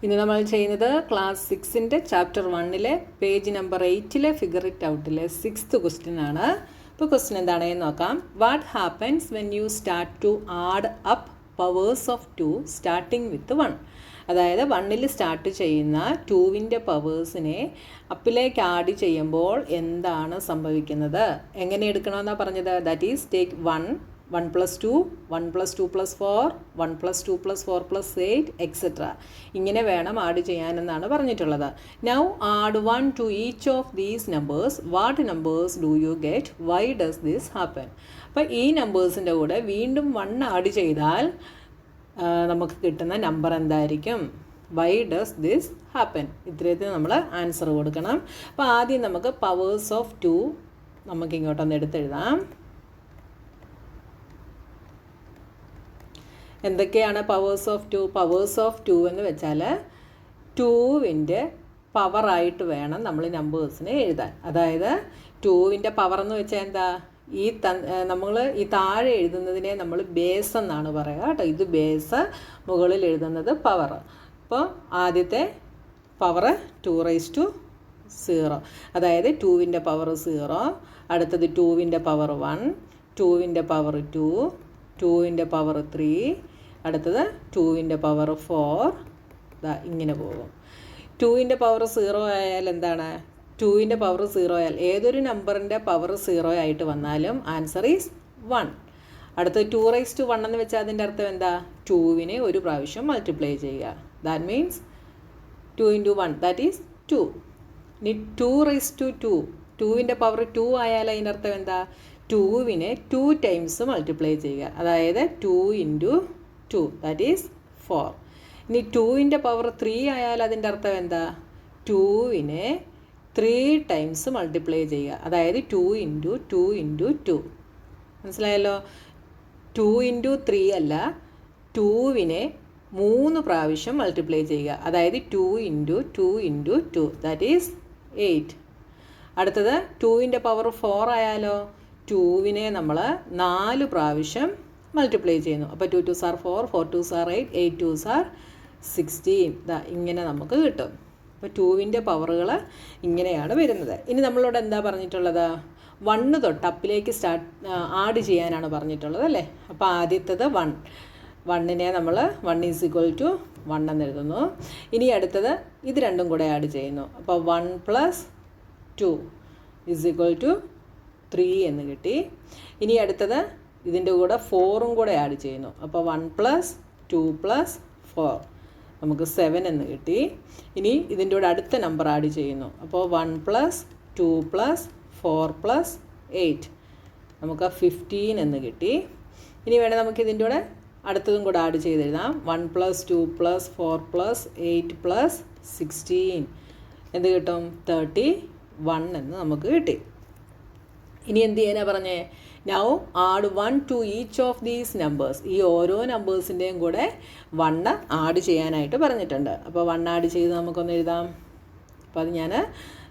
ഇന്ന് നമ്മൾ ചെയ്യുന്നത് ക്ലാസ് 6-ൻ്റെ ചാപ്റ്റർ 1-ലെ പേജ് നമ്പർ 8-ലെ ഫിഗർ ഇറ്റ് ഔട്ടിലെ 6th ക്വസ്റ്റ്യൻ ആണ്. ഇപ്പോൾ ക്വസ്റ്റ്യൻ എന്താണെന്ന് നോക്കാം. What happens when you start to add up powers of 2 starting with 1? അതായത് 1-ൽ സ്റ്റാർട്ട് ചെയ്യുന്ന 2-ൻ്റെ പവേഴ്സിനെ അപ്പിലേക്ക് ആഡ് ചെയ്യുമ്പോൾ എന്താണ് സംഭവിക്കുന്നത്? എങ്ങനെ എടുക്കണമെന്നാണ് പറഞ്ഞത്? That is take 1 plus 2, 1 plus 2 plus 4, 1 plus 2 plus 4 plus 8, etc. ഇങ്ങനെ വേണം ആഡ് ചെയ്യാനെന്നാണ് പറഞ്ഞിട്ടുള്ളത്. Now add 1 to each of these numbers. What numbers do you get? Why does this happen? അപ്പോൾ ഈ നമ്പേഴ്സിൻ്റെ കൂടെ വീണ്ടും 1 ആഡ് ചെയ്താൽ നമുക്ക് കിട്ടുന്ന നമ്പർ എന്തായിരിക്കും? Why does this happen? ഇത്രയത്തിന് നമ്മൾ ആൻസർ കൊടുക്കണം. അപ്പോൾ ആദ്യം നമുക്ക് പവേഴ്സ് ഓഫ് 2 നമുക്ക് ഇങ്ങോട്ടൊന്ന് എടുത്തെഴുതാം. എന്തൊക്കെയാണ് പവേഴ്സ് ഓഫ് 2? പവേഴ്സ് ഓഫ് 2 എന്ന് വെച്ചാൽ 2-ൻ്റെ പവറായിട്ട് വേണം നമ്മൾ നമ്പേഴ്സിനെ എഴുതാൻ. അതായത് 2-ൻ്റെ പവർ എന്ന് വെച്ചാൽ എന്താ? നമ്മൾ ഈ താഴെ എഴുതുന്നതിനെ നമ്മൾ ബേസ് എന്നാണ് പറയുക കേട്ടോ. ഇത് ബേസ്, മുകളിൽ എഴുതുന്നത് പവർ. അപ്പോൾ ആദ്യത്തെ പവർ 2⁻0, അതായത് 2-ൻ്റെ പവർ 0. അടുത്തത് 2-ൻ്റെ പവർ 1, 2-ൻ്റെ പവർ 2, 2-ൻ്റെ പവർ 3, അടുത്തത് 2-ൻ്റെ പവർ 4. ഇങ്ങനെ പോകും. 2-ൻ്റെ പവർ 0 ആയാൽ എന്താണ്? 2-ൻ്റെ പവർ 0 ആയാൽ ഏതൊരു നമ്പറിൻ്റെ പവർ 0 ആയിട്ട് വന്നാലും ആൻസർ ഈസ് 1. അടുത്തത് 2⁻1 എന്ന് വെച്ചാൽ അതിൻ്റെ അർത്ഥം എന്താ? 2-നെ ഒരു പ്രാവശ്യം മൾട്ടിപ്ലൈ ചെയ്യുക. That means 2 into 1, that is 2. ഇനി 2⁻2, 2-ൻ്റെ പവർ 2 ആയാൽ അതിൻ്റെ അർത്ഥം എന്താ? 2-നെ 2 ടൈംസ് മൾട്ടിപ്ലൈ ചെയ്യുക. അതായത് 2 into 2, ദാറ്റ് ഈസ് 4. ഇനി 2-ൻ്റെ പവർ 3 ആയാൽ അതിൻ്റെ അർത്ഥം എന്താ? 2-നെ 3 ടൈംസ് മൾട്ടിപ്ലൈ ചെയ്യുക. അതായത് 2 into 2 into 2. മനസ്സിലായല്ലോ? 2 into 3 അല്ല, 2-നെ 3 പ്രാവശ്യം മൾട്ടിപ്ലൈ ചെയ്യുക. അതായത് 2 into 2 into 2, ദാറ്റ് ഈസ് 8. അടുത്തത് 2-ൻ്റെ പവർ 4 ആയാലോ? 2-നെ നമ്മൾ 4 പ്രാവശ്യം മൾട്ടിപ്ലൈ ചെയ്യുന്നു. അപ്പോൾ 2 2s are 4, 4 2s are 8, 8 2s are 16. ഇങ്ങനെ നമുക്ക് കിട്ടും. അപ്പോൾ 2-ൻ്റെ പവറുകൾ ഇങ്ങനെയാണ് വരുന്നത്. ഇനി നമ്മളോട് എന്താ പറഞ്ഞിട്ടുള്ളത്? 1 തൊട്ട് അപ്പിലേക്ക് ആഡ് ചെയ്യാനാണ് പറഞ്ഞിട്ടുള്ളത് അല്ലേ? അപ്പോൾ ആദ്യത്തത് 1-നെ നമ്മൾ 1 = 1 എന്ന് എഴുതുന്നു. ഇനി അടുത്തത് ഇത് രണ്ടും കൂടെ ആഡ് ചെയ്യുന്നു. അപ്പോൾ 1 + 2 = 3 എന്ന് കിട്ടി. ഇനി അടുത്തത് ഇതിൻ്റെ കൂടെ 4ഉം കൂടെ ആഡ് ചെയ്യുന്നു. അപ്പോൾ 1 + 2 + 4 നമുക്ക് 7 എന്ന് കിട്ടി. ഇനി ഇതിൻ്റെ കൂടെ അടുത്ത നമ്പർ ആഡ് ചെയ്യുന്നു. അപ്പോൾ 1 + 2 + 4 + 8 നമുക്ക് 15 എന്ന് കിട്ടി. ഇനി വേണേൽ നമുക്ക് ഇതിൻ്റെ കൂടെ അടുത്തതും കൂടെ ആഡ് ചെയ്തെഴുതാം. 1 + 2 + 4 + 8 + 16 എന്ത് കിട്ടും? 31 എന്ന് നമുക്ക് കിട്ടി. ഇനി എന്ത് ചെയ്യാനാ പറഞ്ഞേ? Now add 1 to each of these numbers. ഈ ഓരോ നമ്പേഴ്സിൻ്റെയും കൂടെ 1 ആഡ് ചെയ്യാനായിട്ട് പറഞ്ഞിട്ടുണ്ട്. അപ്പോൾ 1 ആഡ് ചെയ്ത് നമുക്കൊന്ന് എഴുതാം. അപ്പോൾ അത് ഞാൻ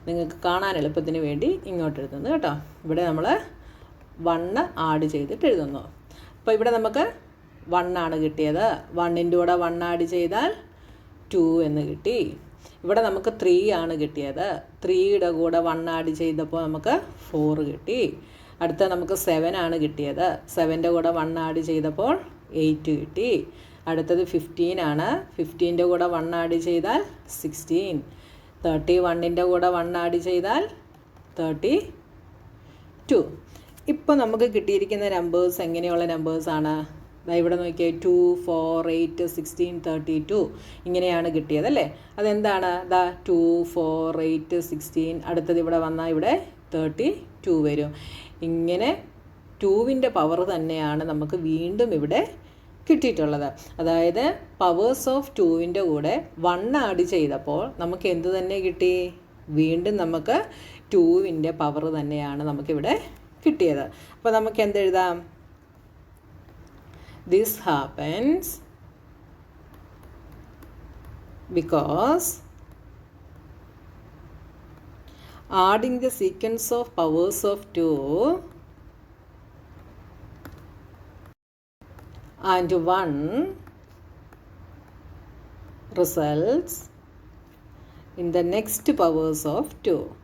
നിങ്ങൾക്ക് കാണാൻ എളുപ്പത്തിന് വേണ്ടി ഇങ്ങോട്ട് എഴുതുന്നു കേട്ടോ. ഇവിടെ നമ്മൾ 1 ആഡ് ചെയ്തിട്ട് എഴുതുന്നു. അപ്പോൾ ഇവിടെ നമുക്ക് 1 ആണ് കിട്ടിയത്. 1-ൻ്റെ കൂടെ 1 ആഡ് ചെയ്താൽ 2 എന്ന് കിട്ടി. ഇവിടെ നമുക്ക് 3 ആണ് കിട്ടിയത്. 3-യുടെ കൂടെ 1 ആഡ് ചെയ്തപ്പോൾ നമുക്ക് 4 കിട്ടി. അടുത്ത നമുക്ക് 7 ആണ് കിട്ടിയത്. 7-ൻ്റെ കൂടെ 1 ആഡ് ചെയ്തപ്പോൾ 8 കിട്ടി. അടുത്തത് 15 ആണ്. 15-ൻ്റെ കൂടെ 1 ആഡ് ചെയ്താൽ 16. 31-ൻ്റെ കൂടെ 1 ആഡ് ചെയ്താൽ 32. ഇപ്പോൾ നമുക്ക് കിട്ടിയിരിക്കുന്ന നമ്പേഴ്സ് എങ്ങനെയുള്ള നമ്പേഴ്സാണ്? ഇവിടെ നോക്കിയാൽ 2 4 8 16 32 ഇങ്ങനെയാണ് കിട്ടിയതല്ലേ? അതെന്താണ്? 2 4 8 16. അടുത്തത് ഇവിടെ വന്നാൽ ഇവിടെ 32 വരും. ഇങ്ങനെ 2-ൻ്റെ പവർ തന്നെയാണ് നമുക്ക് വീണ്ടും ഇവിടെ കിട്ടിയിട്ടുള്ളത്. അതായത് പവേഴ്സ് ഓഫ് 2-ൻ്റെ കൂടെ 1 ആഡ് ചെയ്തപ്പോൾ നമുക്ക് എന്ത് തന്നെ കിട്ടി? വീണ്ടും നമുക്ക് 2-ൻ്റെ പവർ തന്നെയാണ് നമുക്കിവിടെ കിട്ടിയത്. അപ്പോൾ നമുക്ക് എന്തെഴുതാം? This happens because adding the sequence of powers of 2 and 1 results in the next powers of 2.